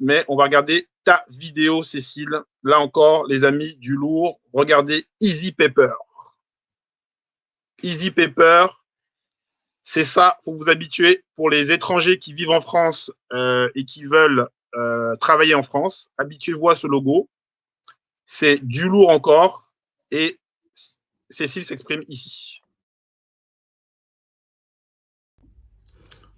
mais on va regarder ta vidéo, Cécile. Là encore, les amis du lourd, regardez Easy Paper. Easy Paper, c'est ça, il faut vous habituer. Pour les étrangers qui vivent en France et qui veulent travailler en France, habituez-vous à ce logo. C'est du lourd encore et Cécile s'exprime ici.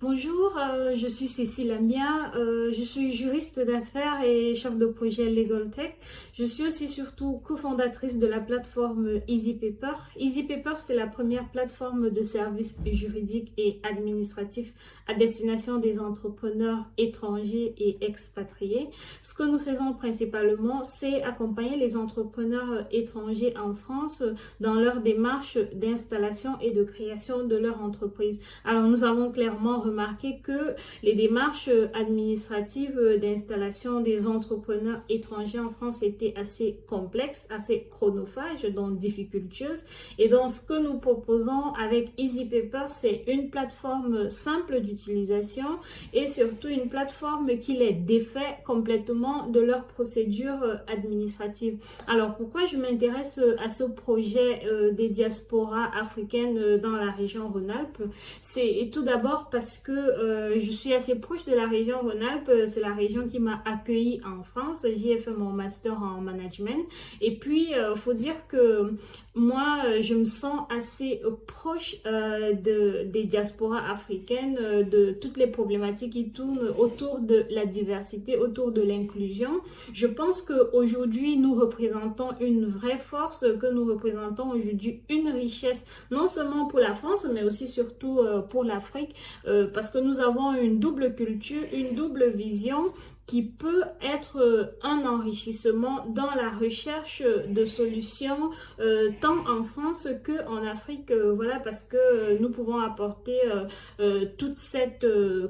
Bonjour, je suis Cécile Amia, je suis juriste d'affaires et chef de projet Legal Tech. Je suis aussi surtout cofondatrice de la plateforme Easy Paper. Easy Paper, c'est la première plateforme de services juridiques et administratifs à destination des entrepreneurs étrangers et expatriés. Ce que nous faisons principalement, c'est accompagner les entrepreneurs étrangers en France dans leur démarche d'installation et de création de leur entreprise. Alors, nous avons clairement remarqué que les démarches administratives d'installation des entrepreneurs étrangers en France étaient assez complexes, assez chronophages, donc difficultueuses. Et donc, ce que nous proposons avec Easy Paper, c'est une plateforme simple d'utilisation et surtout une plateforme qui les défait complètement de leurs procédures administratives. Alors, pourquoi je m'intéresse à ce projet des diasporas africaines dans la région Rhône-Alpes? C'est tout d'abord parce que je suis assez proche de la région Rhône-Alpes. C'est la région qui m'a accueillie en France. J'y ai fait mon master en management. Et puis, faut dire que moi, je me sens assez proche des diasporas africaines, de toutes les problématiques qui tournent autour de la diversité, autour de l'inclusion. Je pense qu'aujourd'hui, nous représentons une vraie force, que nous représentons aujourd'hui une richesse, non seulement pour la France, mais aussi surtout pour l'Afrique, parce que nous avons une double culture, une double vision qui peut être un enrichissement dans la recherche de solutions tant en France qu'en Afrique, voilà, parce que nous pouvons apporter toute cette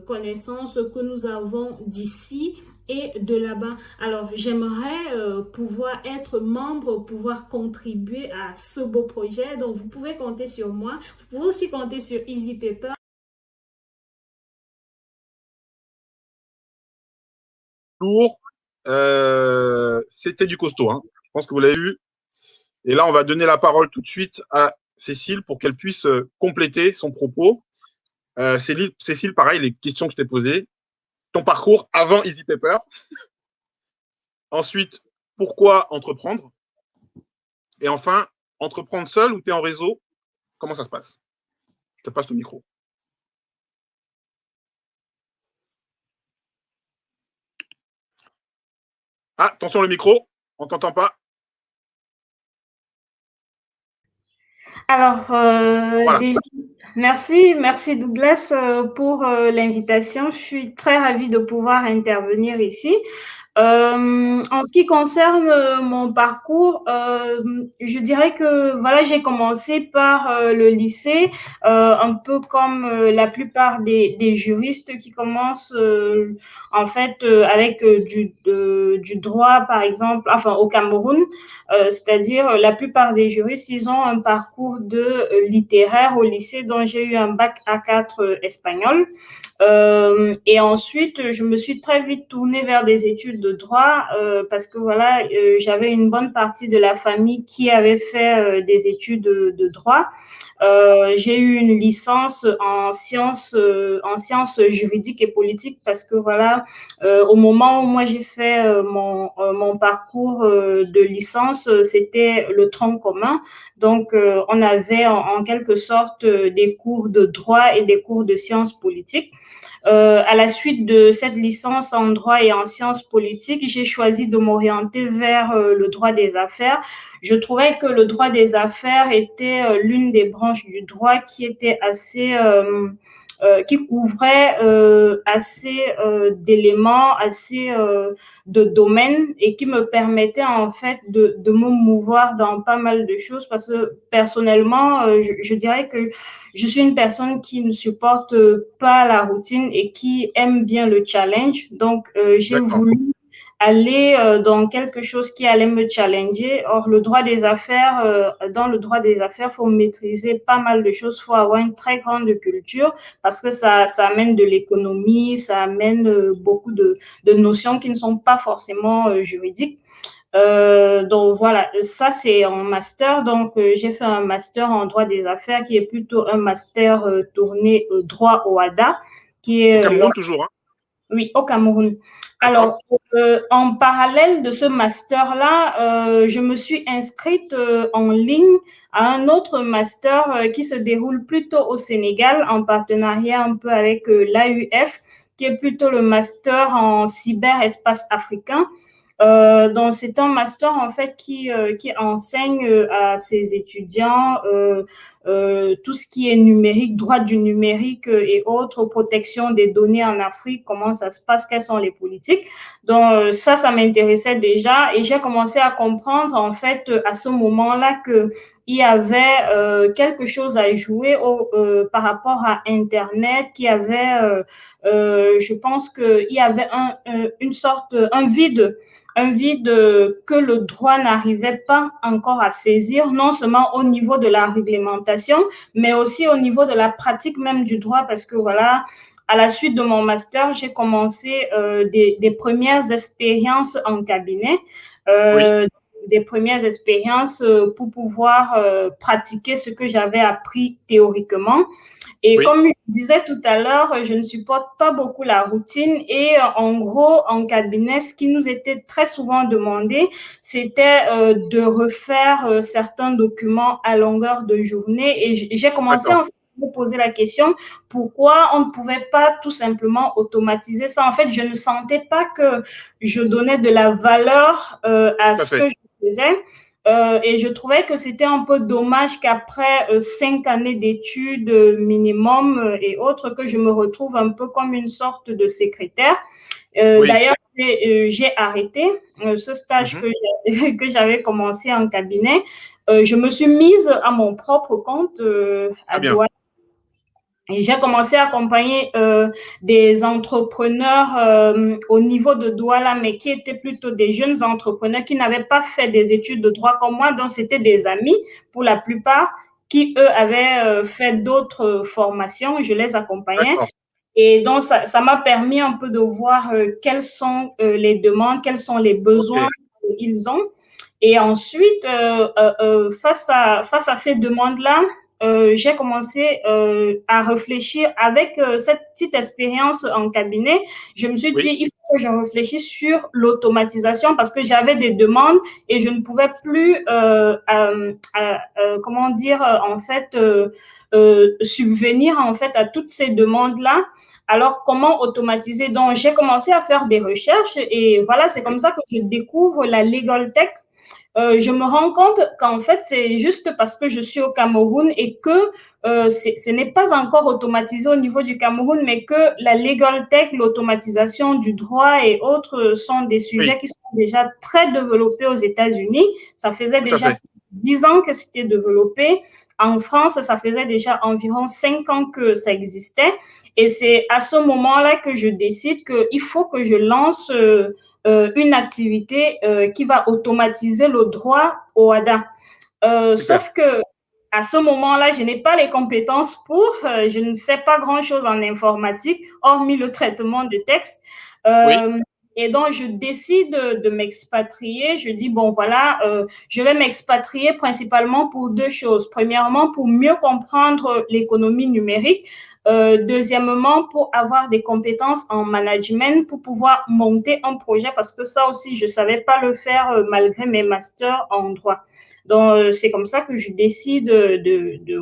connaissance que nous avons d'ici et de là-bas. Alors, j'aimerais pouvoir être membre, pouvoir contribuer à ce beau projet. Donc, vous pouvez compter sur moi. Vous pouvez aussi compter sur Easy Paper. Lourd, c'était du costaud. Hein. Je pense que vous l'avez vu. Et là, on va donner la parole tout de suite à Cécile pour qu'elle puisse compléter son propos. Cécile, pareil, les questions que je t'ai posées. Ton parcours avant Easy Paper. Ensuite, pourquoi entreprendre? Et enfin, entreprendre seul ou tu es en réseau? Comment ça se passe? Je te passe le micro. Ah, attention le micro, on t'entend pas. Alors, Voilà. déjà, merci Douglas pour l'invitation. Je suis très ravie de pouvoir intervenir ici. En ce qui concerne mon parcours, je dirais que voilà, j'ai commencé par le lycée, un peu comme la plupart des juristes qui commencent en fait avec du droit, par exemple, enfin au Cameroun, c'est-à-dire la plupart des juristes, ils ont un parcours de littéraire au lycée, dont j'ai eu un bac A4 espagnol. Et ensuite, je me suis très vite tournée vers des études de droit parce que voilà, j'avais une bonne partie de la famille qui avait fait des études de droit. J'ai eu une licence en sciences juridiques et politiques parce que voilà, au moment où moi j'ai fait mon parcours de licence, c'était le tronc commun. Donc, on avait en quelque sorte des cours de droit et des cours de sciences politiques. À la suite de cette licence en droit et en sciences politiques, j'ai choisi de m'orienter vers le droit des affaires. Je trouvais que le droit des affaires était l'une des branches du droit qui était assez qui couvrait assez d'éléments, assez de domaines et qui me permettait en fait de me mouvoir dans pas mal de choses parce que personnellement, je dirais que je suis une personne qui ne supporte pas la routine et qui aime bien le challenge. Donc, j'ai voulu aller dans quelque chose qui allait me challenger. Or, le droit des affaires, dans le droit des affaires, il faut maîtriser pas mal de choses, il faut avoir une très grande culture parce que ça amène de l'économie, ça amène beaucoup de notions qui ne sont pas forcément juridiques. Donc voilà, ça c'est en master. Donc j'ai fait un master en droit des affaires qui est plutôt un master tourné droit au HADA, qui Au est Cameroun, toujours, hein? oui, au Cameroun. D'accord. Alors, en parallèle de ce master-là, je me suis inscrite en ligne à un autre master qui se déroule plutôt au Sénégal, en partenariat un peu avec l'AUF, qui est plutôt le master en cyberespace africain. Donc, c'est un master en fait qui enseigne à ses étudiants tout ce qui est numérique, droit du numérique et autres, protection des données en Afrique, comment ça se passe, quelles sont les politiques. Donc, ça m'intéressait déjà et j'ai commencé à comprendre en fait à ce moment-là que il y avait quelque chose à jouer par rapport à Internet, qu'il y avait, je pense qu'il y avait une sorte, un vide que le droit n'arrivait pas encore à saisir, non seulement au niveau de la réglementation, mais aussi au niveau de la pratique même du droit, parce que voilà, à la suite de mon master, j'ai commencé des premières expériences en cabinet, Oui, des premières expériences pour pouvoir pratiquer ce que j'avais appris théoriquement. Et oui, comme je disais tout à l'heure, je ne supporte pas beaucoup la routine et en gros, en cabinet, ce qui nous était très souvent demandé, c'était de refaire certains documents à longueur de journée. Et j'ai commencé d'accord. en fait à me poser la question, pourquoi on ne pouvait pas tout simplement automatiser ça? En fait, je ne sentais pas que je donnais de la valeur à Tout à ce fait. que je faisais. Et je trouvais que c'était un peu dommage qu'après 5 années d'études minimum et autres, que je me retrouve un peu comme une sorte de secrétaire. Oui. D'ailleurs, j'ai arrêté ce stage Mhm. que j'avais commencé en cabinet. Je me suis mise à mon propre compte à Très bien. Douala. Et j'ai commencé à accompagner des entrepreneurs au niveau de Douala, mais qui étaient plutôt des jeunes entrepreneurs qui n'avaient pas fait des études de droit comme moi, donc c'était des amis pour la plupart qui, eux, avaient fait d'autres formations. Je les accompagnais. D'accord. Et donc, ça m'a permis un peu de voir quelles sont les demandes, quels sont les besoins OK. qu'ils ont. Et ensuite, face à ces demandes-là, j'ai commencé à réfléchir avec cette petite expérience en cabinet. Je me suis dit, Oui, il faut que je réfléchisse sur l'automatisation parce que j'avais des demandes et je ne pouvais plus, comment dire, en fait, subvenir en fait à toutes ces demandes-là. Alors, comment automatiser? Donc, j'ai commencé à faire des recherches et voilà, c'est comme ça que je découvre la Legal Tech. Je me rends compte qu'en fait, c'est juste parce que je suis au Cameroun et que ce n'est pas encore automatisé au niveau du Cameroun, mais que la legal tech, l'automatisation du droit et autres sont des oui, sujets qui sont déjà très développés aux États-Unis. Ça faisait tout à déjà fait. 10 ans que c'était développé. En France, ça faisait déjà environ 5 ans que ça existait. Et c'est à ce moment-là que je décide qu'il faut que je lance une activité qui va automatiser le droit au HADA. Super. Sauf que à ce moment-là, je n'ai pas les compétences pour, je ne sais pas grand-chose en informatique, hormis le traitement de texte. Oui, Euh, et donc, je décide de m'expatrier. Je dis, bon, voilà, je vais m'expatrier principalement pour deux choses. Premièrement, pour mieux comprendre l'économie numérique. Deuxièmement, pour avoir des compétences en management, pour pouvoir monter un projet, parce que ça aussi, je ne savais pas le faire malgré mes masters en droit. Donc, c'est comme ça que je décide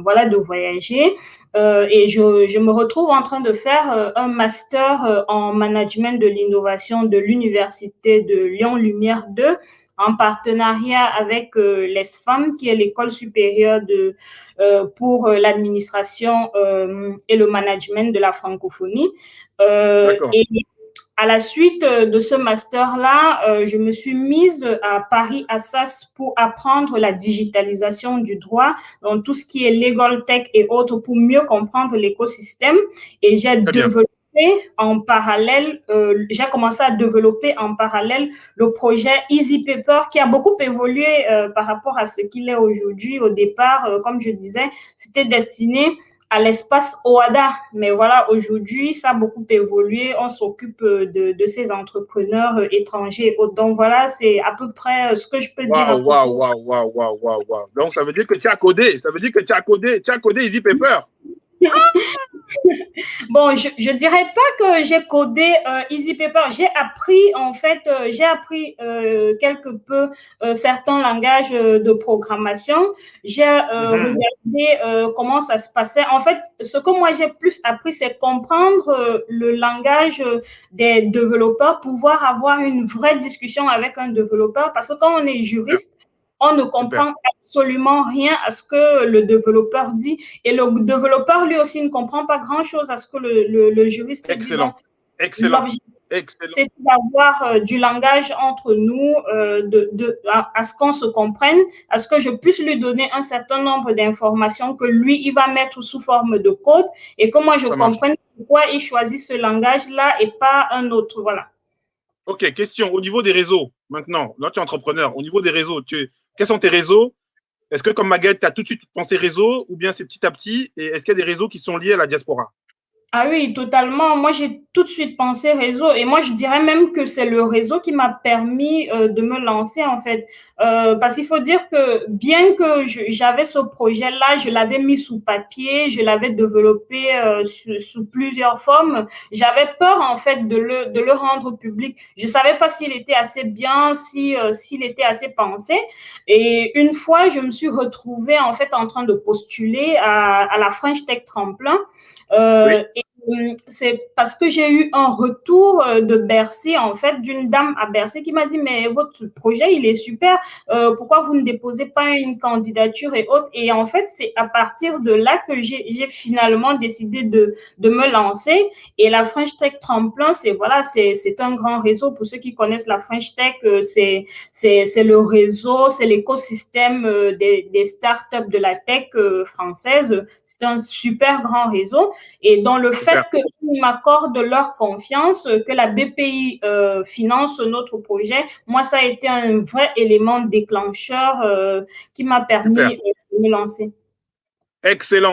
voilà, de voyager. Et je me retrouve en train de faire un master en management de l'innovation de l'Université de Lyon Lumière 2 en partenariat avec l'ESFAM, qui est l'école supérieure pour l'administration et le management de la francophonie. d'accord. Et à la suite de ce master-là, je me suis mise à Paris Assas pour apprendre la digitalisation du droit, donc tout ce qui est legal tech et autres pour mieux comprendre l'écosystème. Et j'ai Très bien. en parallèle, j'ai commencé à développer en parallèle le projet Easy Paper qui a beaucoup évolué par rapport à ce qu'il est aujourd'hui. Au départ, comme je disais, c'était destiné à l'espace OADA. Mais voilà, aujourd'hui, ça a beaucoup évolué. On s'occupe de ces entrepreneurs étrangers. Donc voilà, c'est à peu près ce que je peux dire à Waouh, waouh, propos. waouh, waouh, waouh, waouh, waouh. Donc, ça veut dire que tu as codé. Ça veut dire que tu as codé Easy Paper. Bon, je dirais pas que j'ai codé Easy Paper. J'ai appris en fait, quelque peu certains langages de programmation. J'ai regardé comment ça se passait. En fait, ce que moi j'ai plus appris, c'est comprendre le langage des développeurs, pouvoir avoir une vraie discussion avec un développeur. Parce que quand on est Super, juriste, on ne super. comprend absolument rien à ce que le développeur dit. Et le développeur, lui aussi, ne comprend pas grand-chose à ce que le juriste dit. Donc, Excellent, excellent, l'objectif, excellent. c'est d'avoir du langage entre nous, à ce qu'on se comprenne, à ce que je puisse lui donner un certain nombre d'informations que lui, il va mettre sous forme de code et que moi, je Ça marche. comprenne pourquoi il choisit ce langage-là et pas un autre. Voilà. OK, question. Au niveau des réseaux, maintenant, là, tu es entrepreneur. Au niveau des réseaux, quels sont tes réseaux? Est-ce que, comme Maguette, tu as tout de suite pensé réseau ou bien c'est petit à petit? Et est-ce qu'il y a des réseaux qui sont liés à la diaspora? Ah oui, totalement. Moi, j'ai tout de suite pensé réseau. Et moi, je dirais même que c'est le réseau qui m'a permis de me lancer, en fait. Parce qu'il faut dire que bien que j'avais ce projet-là, je l'avais mis sous papier, je l'avais développé sous plusieurs formes, j'avais peur, en fait, de le rendre public. Je savais pas s'il était assez bien, s'il était assez pensé. Et une fois, je me suis retrouvée, en fait, en train de postuler à la French Tech Tremplin. Oui, Et c'est parce que j'ai eu un retour de Bercy, en fait, d'une dame à Bercy qui m'a dit, mais votre projet, il est super, pourquoi vous ne déposez pas une candidature et autres. Et en fait, c'est à partir de là que j'ai finalement décidé de me lancer. Et la French Tech Tremplin, c'est un grand réseau. Pour ceux qui connaissent la French Tech, c'est le réseau, c'est l'écosystème des startups de la tech française. C'est un super grand réseau. Et dans le fait super, qu'ils m'accordent leur confiance, que la BPI finance notre projet, moi, ça a été un vrai élément déclencheur qui m'a super. permis de me lancer. Excellent.